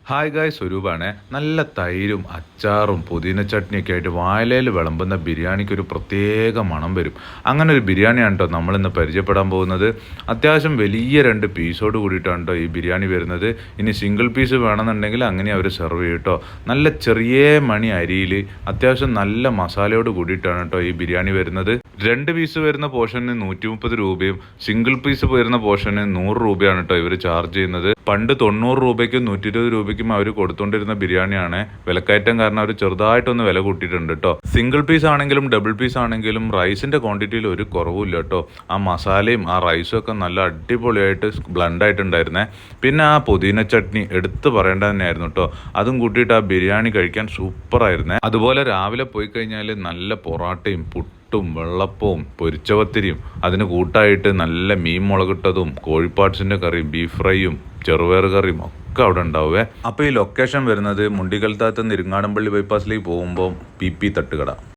Hi ഗായ് സ്വരൂപാണ്. നല്ല തൈരും അച്ചാറും പുതിന ചട്നിയൊക്കെ ആയിട്ട് വാഴയിലയിൽ വിളമ്പുന്ന ബിരിയാണിക്ക് ഒരു പ്രത്യേക മണം വരും. അങ്ങനെ ഒരു ബിരിയാണിയാണ് കേട്ടോ നമ്മളിന്ന് പരിചയപ്പെടാൻ പോകുന്നത്. അത്യാവശ്യം വലിയ 2 പീസോട് കൂടിയിട്ടാണ് കേട്ടോ ഈ ബിരിയാണി വരുന്നത്. ഇനി സിംഗിൾ പീസ് വേണമെന്നുണ്ടെങ്കിൽ അങ്ങനെ അവർ സെർവ് ചെയ്യും കേട്ടോ. നല്ല ചെറിയ മണി അരിയിൽ അത്യാവശ്യം നല്ല മസാലയോട് കൂടിയിട്ടാണ് കേട്ടോ ഈ ബിരിയാണി വരുന്നത്. 2 പീസ് വരുന്ന പോർഷന് 130 രൂപയും സിംഗിൾ പീസ് വരുന്ന പോർഷന് 100 രൂപയാണ് കേട്ടോ ഇവർ ചാർജ് ചെയ്യുന്നത്. പണ്ട് 90 രൂപയ്ക്കും 120 രൂപയ്ക്കും അവർ കൊടുത്തുകൊണ്ടിരുന്ന ബിരിയാണിയാണ്. വിലക്കയറ്റം കാരണം അവർ ചെറുതായിട്ടൊന്ന് വില കൂട്ടിയിട്ടുണ്ട് കേട്ടോ. സിംഗിൾ പീസ് ആണെങ്കിലും ഡബിൾ പീസ് ആണെങ്കിലും റൈസിന്റെ ക്വാണ്ടിറ്റിയിൽ ഒരു കുറവുമില്ല കേട്ടോ. ആ മസാലയും ആ റൈസും ഒക്കെ നല്ല അടിപൊളിയായിട്ട് ബ്ലണ്ട് ആയിട്ടുണ്ടായിരുന്നേ. പിന്നെ ആ പുതിന ചട്നി എടുത്ത് പറയേണ്ടത് തന്നെയായിരുന്നു കേട്ടോ. അതും കൂട്ടിയിട്ട് ആ ബിരിയാണി കഴിക്കാൻ സൂപ്പറായിരുന്നേ. അതുപോലെ രാവിലെ പോയി കഴിഞ്ഞാൽ നല്ല പൊറാട്ടയും പുട്ടും വെള്ളപ്പവും പൊരിച്ചവത്തിരിയും അതിന് കൂട്ടായിട്ട് നല്ല മീൻ മുളകിട്ടതും കോഴിപ്പാട്സിൻ്റെ കറിയും ബീഫ് ഫ്രൈയും ചെറുപയർ കറിയും ഒക്കെ അവിടെ ഉണ്ടാവുമേ. അപ്പോൾ ഈ ലൊക്കേഷൻ വരുന്നത് മുണ്ടിക്കൽത്താത്ത് നിന്ന് ഇരിങ്ങാടൻപള്ളി ബൈപ്പാസിലേക്ക് പോകുമ്പോൾ PP തട്ടുകട.